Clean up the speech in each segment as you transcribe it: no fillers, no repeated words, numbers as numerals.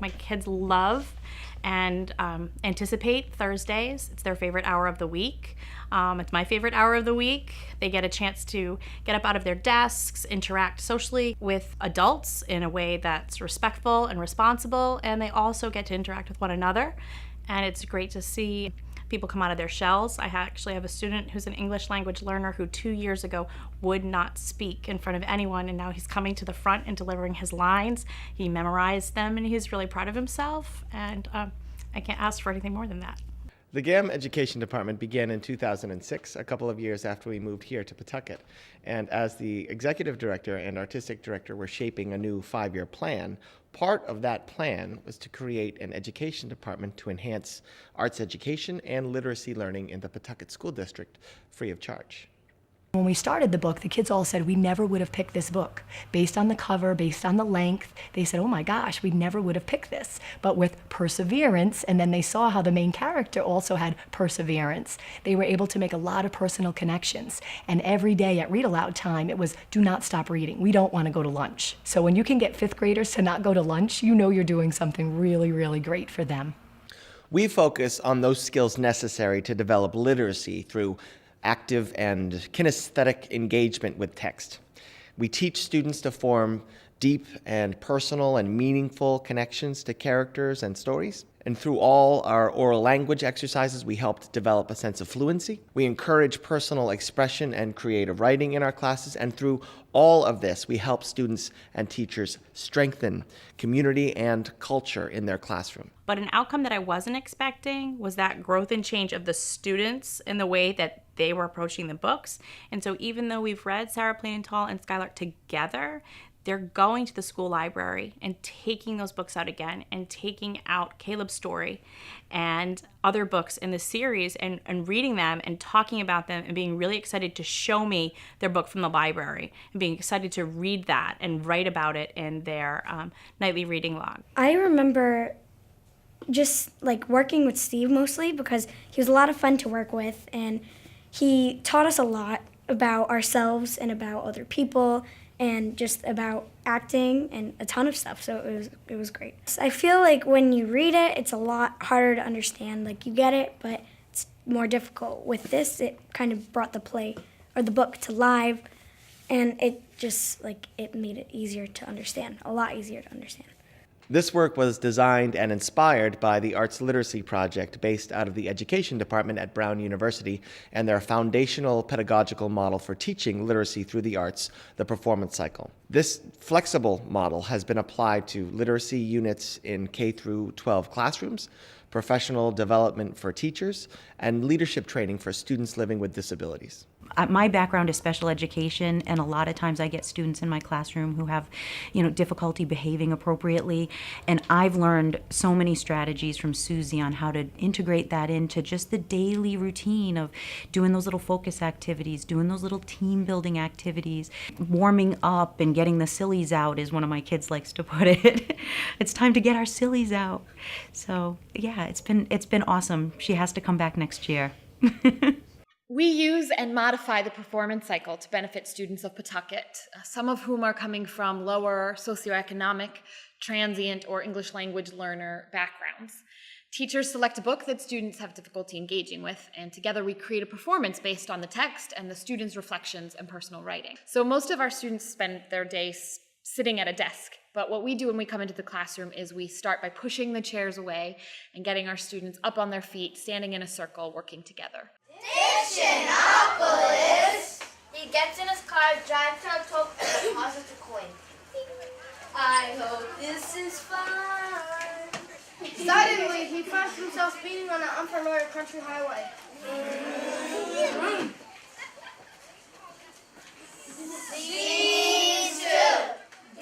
My kids love and anticipate Thursdays. It's their favorite hour of the week. It's my favorite hour of the week. They get a chance to get up out of their desks, interact socially with adults in a way that's respectful and responsible, and they also get to interact with one another. And it's great to see people come out of their shells. I actually have a student who's an English language learner who 2 years ago would not speak in front of anyone, and now he's coming to the front and delivering his lines. He memorized them, and he's really proud of himself, and I can't ask for anything more than that. The Gamm Education Department began in 2006, a couple of years after we moved here to Pawtucket. And as the executive director and artistic director were shaping a new 5-year plan, part of that plan was to create an education department to enhance arts education and literacy learning in the Pawtucket School District free of charge. When we started the book, the kids all said we never would have picked this book. Based on the cover, based on the length, they said, oh my gosh, we never would have picked this. But with perseverance, and then they saw how the main character also had perseverance, they were able to make a lot of personal connections. And every day at read aloud time, it was do not stop reading. We don't want to go to lunch. So when you can get 5th graders to not go to lunch, you know you're doing something really, really great for them. We focus on those skills necessary to develop literacy through active and kinesthetic engagement with text. We teach students to form deep and personal and meaningful connections to characters and stories. And through all our oral language exercises, we helped develop a sense of fluency. We encourage personal expression and creative writing in our classes. And through all of this, we help students and teachers strengthen community and culture in their classroom. But an outcome that I wasn't expecting was that growth and change of the students in the way that they were approaching the books. And so even though we've read Sarah Plainenthal and Skylark together, they're going to the school library and taking those books out again and taking out Caleb's story and other books in the series and reading them and talking about them and being really excited to show me their book from the library and being excited to read that and write about it in their nightly reading log. I remember just like working with Steve mostly because he was a lot of fun to work with, and he taught us a lot about ourselves and about other people and just about acting and a ton of stuff, so it was great. I feel like when you read it, it's a lot harder to understand. Like, you get it, but it's more difficult. With this, it kind of brought the play or the book to life, and it just, like, it made it easier to understand, a lot easier to understand. This work was designed and inspired by the Arts Literacy Project based out of the Education Department at Brown University and their foundational pedagogical model for teaching literacy through the arts, the performance cycle. This flexible model has been applied to literacy units in K through 12 classrooms, professional development for teachers, and leadership training for students living with disabilities. My background is special education, and a lot of times I get students in my classroom who have, difficulty behaving appropriately, and I've learned so many strategies from Susie on how to integrate that into just the daily routine of doing those little focus activities, doing those little team building activities, warming up and getting the sillies out, as one of my kids likes to put it. It's time to get our sillies out. So yeah, it's been awesome. She has to come back next year. We use and modify the performance cycle to benefit students of Pawtucket, some of whom are coming from lower socioeconomic, transient, or English language learner backgrounds. Teachers select a book that students have difficulty engaging with, and together we create a performance based on the text and the students' reflections and personal writing. So most of our students spend their day sitting at a desk, but what we do when we come into the classroom is we start by pushing the chairs away and getting our students up on their feet, standing in a circle, working together. Dictionopolis! He gets in his car, drives to a tote, and deposits a coin. I hope this is fun. Suddenly, he finds himself speeding on an unfamiliar country highway. Scene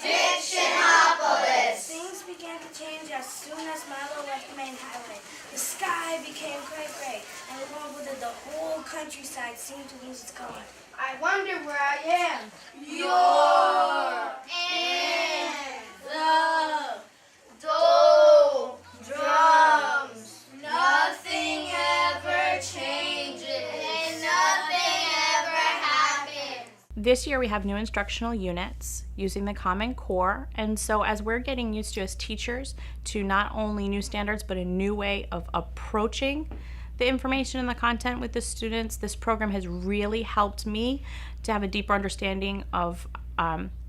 2, Dictionopolis. Things began to change as soon as Milo left the main highway. The sky became gray, and over the whole countryside seemed to lose its color. I wonder where I am. You're in the doldrums. Nothing ever changes, and nothing ever happens. This year we have new instructional units using the Common Core, and so as we're getting used to as teachers to not only new standards but a new way of approaching the information and the content with the students, this program has really helped me to have a deeper understanding of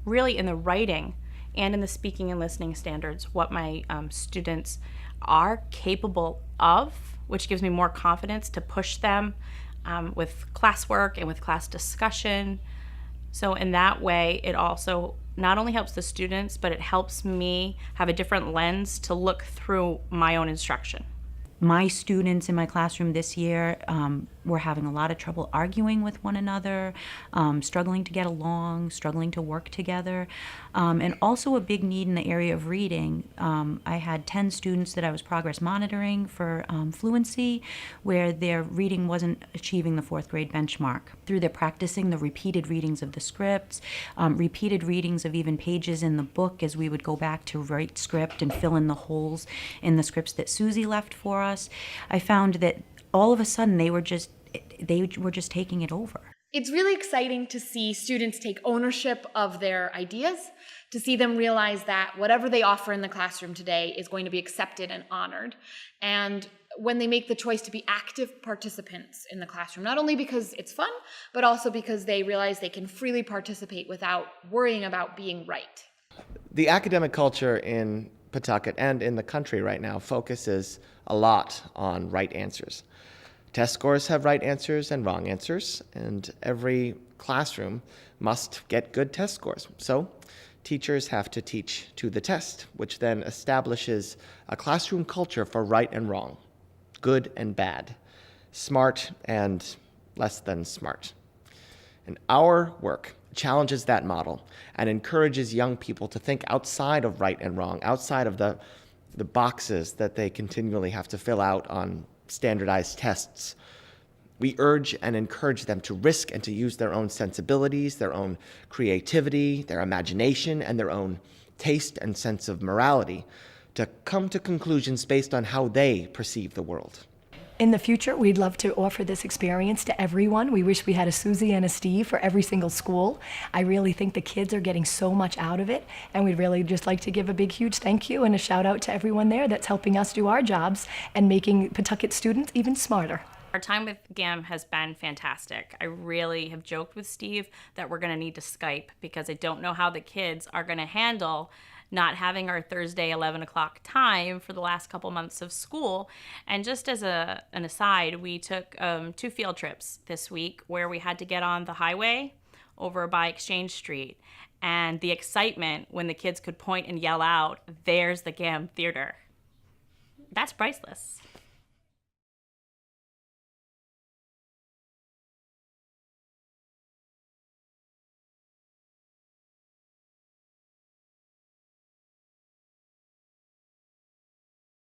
really in the writing and in the speaking and listening standards what my students are capable of, which gives me more confidence to push them with classwork and with class discussion. So in that way, it also not only helps the students, but it helps me have a different lens to look through my own instruction. My students in my classroom this year were having a lot of trouble arguing with one another, struggling to get along, struggling to work together, and also a big need in the area of reading. I had 10 students that I was progress monitoring for fluency, where their reading wasn't achieving the 4th grade benchmark. Through their practicing the repeated readings of the scripts, repeated readings of even pages in the book as we would go back to write script and fill in the holes in the scripts that Susie left for us, I found that all of a sudden they were just taking it over. It's really exciting to see students take ownership of their ideas, to see them realize that whatever they offer in the classroom today is going to be accepted and honored. And when they make the choice to be active participants in the classroom, not only because it's fun, but also because they realize they can freely participate without worrying about being right. The academic culture in Pawtucket and in the country right now focuses a lot on right answers. Test scores have right answers and wrong answers, and every classroom must get good test scores. So teachers have to teach to the test, which then establishes a classroom culture for right and wrong, good and bad, smart and less than smart. And our work challenges that model and encourages young people to think outside of right and wrong, outside of the boxes that they continually have to fill out on standardized tests. We urge and encourage them to risk and to use their own sensibilities, their own creativity, their imagination, and their own taste and sense of morality to come to conclusions based on how they perceive the world. In the future, we'd love to offer this experience to everyone. We wish we had a Susie and a Steve for every single school. I really think the kids are getting so much out of it, and we'd really just like to give a big, huge thank you and a shout out to everyone there that's helping us do our jobs and making Pawtucket students even smarter. Our time with Gamm has been fantastic. I really have joked with Steve that we're going to need to Skype because I don't know how the kids are going to handle not having our Thursday 11 o'clock time for the last couple months of school. And just as an aside, we took 2 field trips this week where we had to get on the highway over by Exchange Street. And the excitement when the kids could point and yell out, "There's the Gamm Theater." That's priceless.